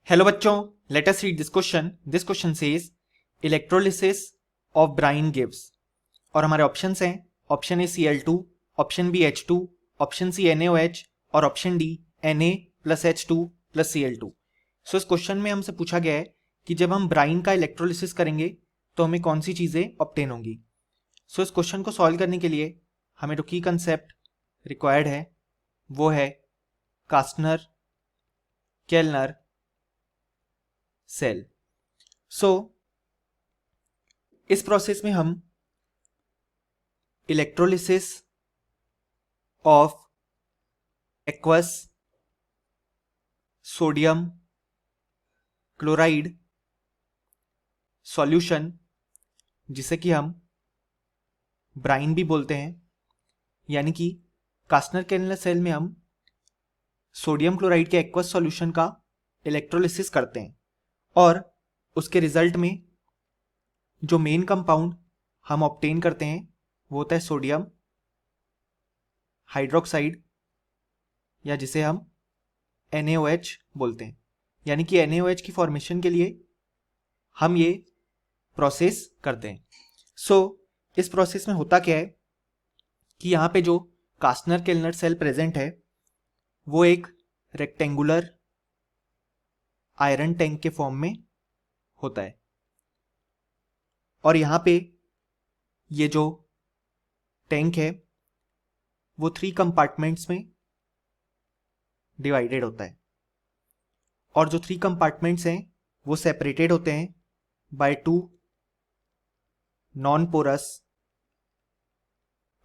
Hello बच्चों, let us read this question. This question says electrolysis of brine gives. और हमारे options हैं option A Cl2, option B H2, option C NaOH और option D Na+H2 + Cl2. So इस question में हमसे पूछा गया है कि जब हम ब्राइन का इलेक्ट्रोलिसिस करेंगे तो हमें कौन सी चीज़ें ऑब्टेन होंगी. सो इस क्वेश्चन को सॉल्व करने के लिए हमें जो की कंसेप्ट रिक्वायर्ड है वो है कास्टनर केल्नर सेल. सो इस प्रोसेस में हम electrolysis of aqueous sodium chloride solution, जिसे कि हम ब्राइन भी बोलते हैं, यानी कि कास्टनर केल्नर सेल में हम सोडियम क्लोराइड के एक्वस सॉल्यूशन का इलेक्ट्रोलिसिस करते हैं और उसके रिजल्ट में जो मेन कंपाउंड हम ऑब्टेन करते हैं वो होता है सोडियम हाइड्रोक्साइड, या जिसे हम NaOH बोलते हैं. यानी कि NaOH की फॉर्मेशन के लिए हम ये प्रोसेस करते हैं. सो इस प्रोसेस में होता क्या है कि यहाँ पे जो कास्टनर केल्नर सेल प्रेजेंट है वो एक रेक्टेंगुलर आयरन टैंक के फॉर्म में होता है और यहाँ पे ये जो टैंक है वो 3 कंपार्टमेंट्स में डिवाइडेड होता है और जो 3 कंपार्टमेंट्स हैं वो सेपरेटेड होते हैं बाय 2 नॉन पोरस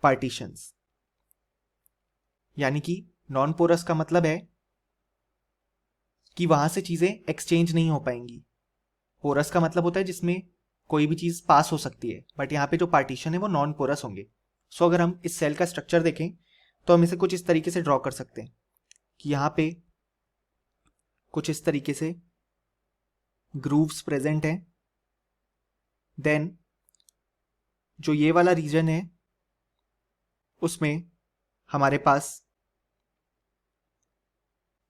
पार्टीशंस. यानी कि नॉन पोरस का मतलब है कि वहां से चीजें एक्सचेंज नहीं हो पाएंगी. पोरस का मतलब होता है जिसमें कोई भी चीज पास हो सकती है, बट यहाँ पे जो पार्टीशन है वो नॉन पोरस होंगे. सो अगर हम इस सेल का स्ट्रक्चर देखें तो हम इसे कुछ इस तरीके से ड्रॉ कर सकते हैं कि यहाँ पे कुछ इस तरीके से ग्रूव्स प्रेजेंट हैं. देन जो ये वाला रीजन है उसमें हमारे पास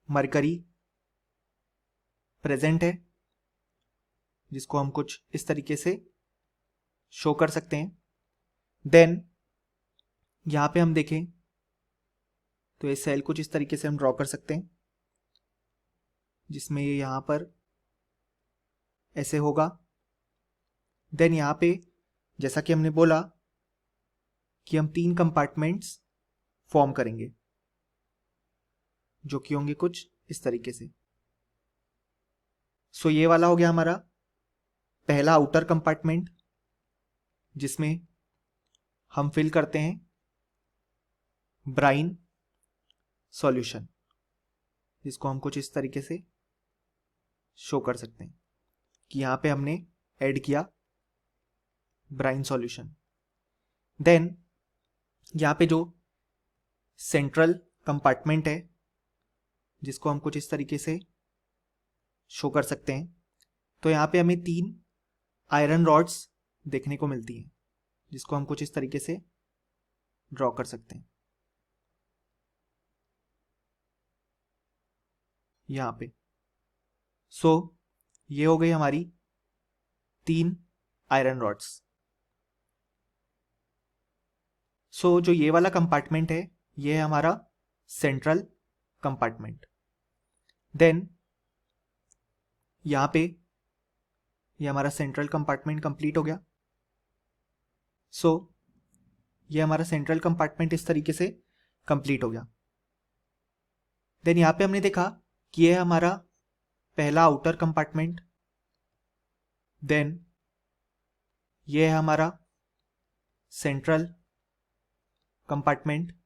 मरकरी प्रेजेंट है, जिसको हम कुछ इस तरीके से शो कर सकते हैं. देन यहां पे हम देखें तो ये सेल कुछ इस तरीके से हम ड्रॉ कर सकते हैं, जिसमें ये यहां पर ऐसे होगा. देन यहां पे जैसा कि हमने बोला कि हम 3 कंपार्टमेंट्स फॉर्म करेंगे जो कि होंगे कुछ इस तरीके से. सो ये वाला हो गया हमारा पहला आउटर कंपार्टमेंट, जिसमें हम फिल करते हैं ब्राइन सॉल्यूशन, जिसको हम कुछ इस तरीके से शो कर सकते हैं कि यहां पे हमने ऐड किया ब्राइन सॉल्यूशन. देन यहां पे जो सेंट्रल कंपार्टमेंट है जिसको हम कुछ इस तरीके से शो कर सकते हैं, तो यहां पे हमें 3 आयरन रॉड्स देखने को मिलती हैं, जिसको हम कुछ इस तरीके से ड्रॉ कर सकते हैं यहां पे. सो ये हो गई हमारी 3 आयरन रॉड्स. सो जो ये वाला कंपार्टमेंट है ये है हमारा सेंट्रल कंपार्टमेंट. देन यहां पे ये हमारा सेंट्रल कंपार्टमेंट कंप्लीट हो गया. सो ये हमारा सेंट्रल कंपार्टमेंट इस तरीके से कंप्लीट हो गया. देन यहां पे हमने देखा कि ये है हमारा पहला आउटर कंपार्टमेंट. देन ये है हमारा सेंट्रल कंपार्टमेंट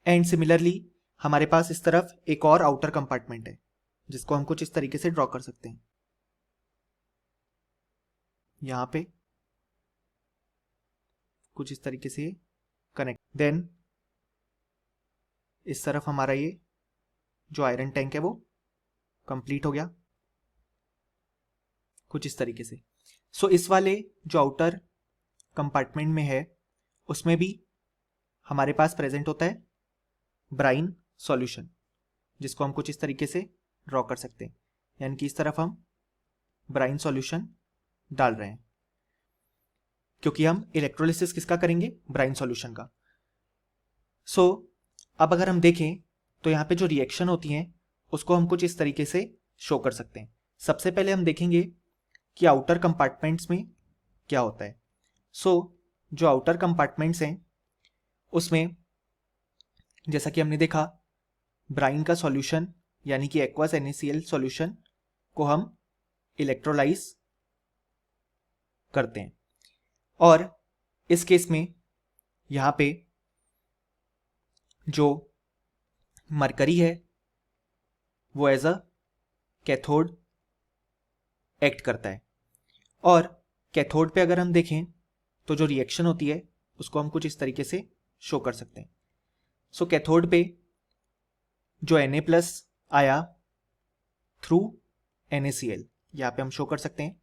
एंड सिमिलरली हमारे पास इस तरफ एक और आउटर कंपार्टमेंट है जिसको हम कुछ इस तरीके से ड्रॉ कर सकते हैं यहां पे कुछ इस तरीके से कनेक्ट. देन इस तरफ हमारा ये जो आयरन टैंक है वो कंप्लीट हो गया कुछ इस तरीके से. सो इस वाले जो आउटर कंपार्टमेंट में है उसमें भी हमारे पास प्रेजेंट होता है ब्राइन सॉल्यूशन, जिसको हम कुछ इस तरीके से ड्रॉ कर सकते हैं, यानी कि इस तरफ हम ब्राइन सॉल्यूशन डाल रहे हैं, क्योंकि हम इलेक्ट्रोलिसिस किसका करेंगे, ब्राइन सॉल्यूशन का। सो अब अगर हम देखें तो यहाँ पे जो रिएक्शन होती हैं उसको हम कुछ इस तरीके से शो कर सकते हैं। सबसे पहले हम देखेंगे कि आउटर कंपार्टमेंट्स में क्या होता है। जो आउटर कंपार्टमेंट्स हैं उसमें जैसा कि हमने देखा, ब्राइन का सॉल्यूशन यानी कि एक्वस NaCl सॉल्यूशन को हम इलेक्ट्रोलाइज करते हैं, और इस केस में यहाँ पे जो मरकरी है वो एज अ कैथोड एक्ट करता है। और कैथोड पे अगर हम देखें तो जो रिएक्शन होती है उसको हम कुछ इस तरीके से शो कर सकते हैं। कैथोड पे जो Na+ आया थ्रू NaCl, यहाँ पे हम शो कर सकते हैं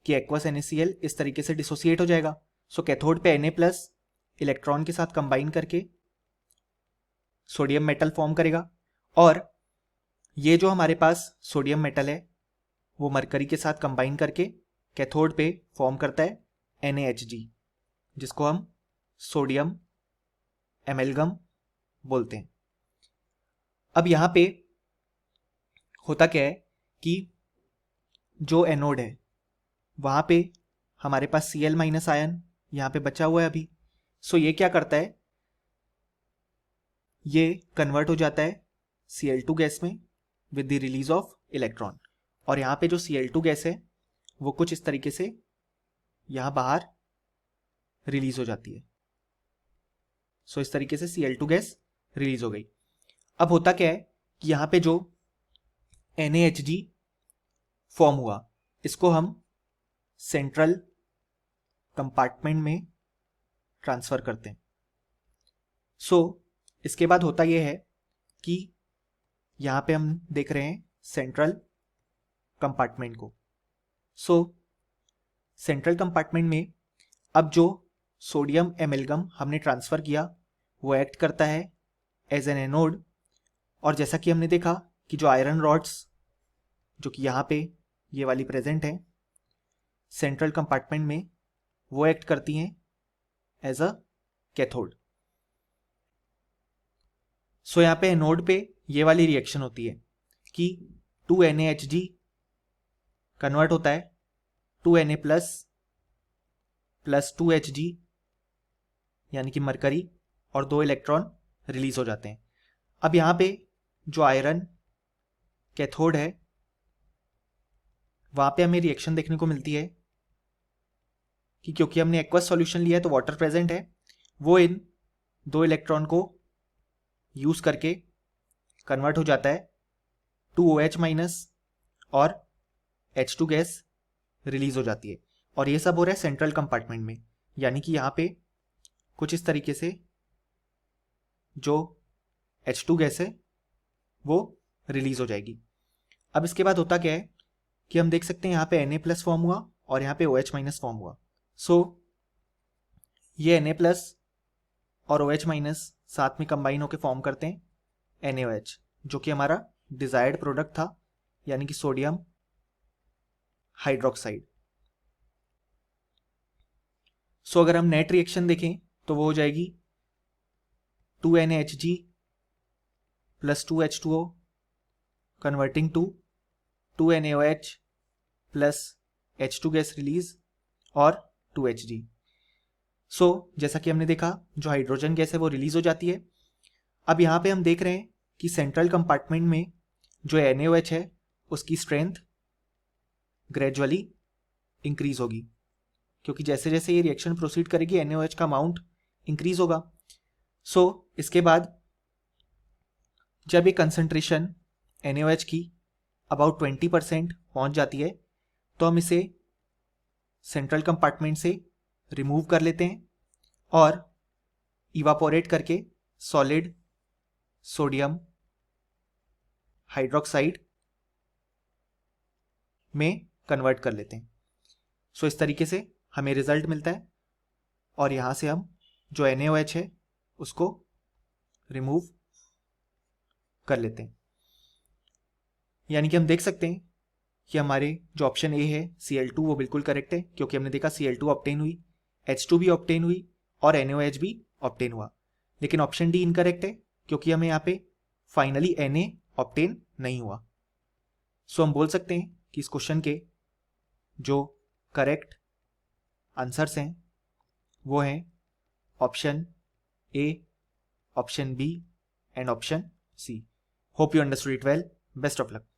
कि एक्वस NaCl इस तरीके से डिसोसिएट हो जाएगा। कैथोड पे Na+ इलेक्ट्रॉन के साथ कंबाइन करके सोडियम मेटल फॉर्म करेगा, और ये जो हमारे पास सोडियम मेटल है वो मरकरी के साथ कंबाइन करके कैथोड पे फॉर्म करता है NaHg, जिसको हम सोडियम एमेल्गम बोलते हैं। अब यहाँ पे होता क्या है कि जो एनोड है वहाँ पे हमारे पास Cl- आयन यहाँ पे बचा हुआ है अभी। ये क्या करता है, ये कन्वर्ट हो जाता है Cl2 गैस में with the release of electron, और यहाँ पे जो Cl2 गैस है वो कुछ इस तरीके से यहाँ बाहर रिलीज हो जाती है। इस तरीके से Cl2 गैस रिलीज हो गई। अब होता क्या है कि यहाँ पे जो NaHg फॉर्म हुआ इसको हम सेंट्रल कंपार्टमेंट में ट्रांसफर करते हैं। इसके बाद होता यह है कि यहाँ पे हम देख रहे हैं सेंट्रल कंपार्टमेंट को। सेंट्रल कंपार्टमेंट में अब जो सोडियम एमेल्गम हमने ट्रांसफ़र किया वो एक्ट करता है एज एन एनोड, और जैसा कि हमने देखा कि जो आयरन रॉड्स जो कि यहाँ पे ये वाली प्रेजेंट है सेंट्रल कंपार्टमेंट में, वो एक्ट करती हैं एज अ कैथोड। यहाँ पे एनोड पे ये वाली रिएक्शन होती है कि 2NaHg कन्वर्ट होता है 2Na+ प्लस 2Hg यानी कि मरकरी, और 2 इलेक्ट्रॉन रिलीज हो जाते हैं। अब यहाँ पे जो आयरन कैथोड है वहाँ पे हमें रिएक्शन देखने को मिलती है कि क्योंकि हमने एक्वस सॉल्यूशन लिया है तो वाटर प्रेजेंट है, वो इन 2 इलेक्ट्रॉन को यूज़ करके कन्वर्ट हो जाता है 2OH- और H2 गैस रिलीज हो जाती है। और ये सब हो रहा है सेंट्रल कंपार्टमेंट में, यानी कि यहाँ पे कुछ इस तरीके से जो H2 गैस है वो रिलीज हो जाएगी। अब इसके बाद होता क्या है कि हम देख सकते हैं यहाँ पे Na+ फॉर्म हुआ और यहाँ पे OH- फॉर्म हुआ। ये Na+ और OH- साथ में कंबाइन होकर फॉर्म करते हैं NaOH, जो कि हमारा डिजायर्ड प्रोडक्ट था, यानी कि सोडियम हाइड्रोक्साइड। अगर हम नेट रिएक्शन देखें तो वो हो जाएगी 2NaHg plus 2H2O converting to 2NaOH plus H2 gas release और 2Hg। जैसा कि हमने देखा जो हाइड्रोजन गैस है वो रिलीज हो जाती है। अब यहाँ पे हम देख रहे हैं कि सेंट्रल कंपार्टमेंट में जो NaOH है उसकी स्ट्रेंथ ग्रेजुअली इंक्रीज होगी, क्योंकि जैसे जैसे ये रिएक्शन प्रोसीड करेगी NaOH का अमाउंट इंक्रीज होगा। इसके बाद जब ये कंसंट्रेशन NaOH की अबाउट 20% पहुंच जाती है तो हम इसे सेंट्रल कंपार्टमेंट से रिमूव कर लेते हैं और इवापोरेट करके सॉलिड सोडियम हाइड्रोक्साइड में कन्वर्ट कर लेते हैं। इस तरीके से हमें रिजल्ट मिलता है और यहाँ से हम जो NaOH है उसको रिमूव कर लेते हैं। यानी कि हम देख सकते हैं कि हमारे जो ऑप्शन ए है Cl2 वो बिल्कुल करेक्ट है, क्योंकि हमने देखा Cl2 ऑब्टेन हुई, H2 भी ऑब्टेन हुई और NaOH भी ऑब्टेन हुआ। लेकिन ऑप्शन डी इनकरेक्ट है, क्योंकि हमें यहाँ पे फाइनली Na ऑब्टेन नहीं हुआ। सो हम बोल सकते हैं कि इस क्वेश्चन के जो करेक्ट आंसर्स हैं वो हैं option A, option B and option C. Hope you understood it well. Best of luck.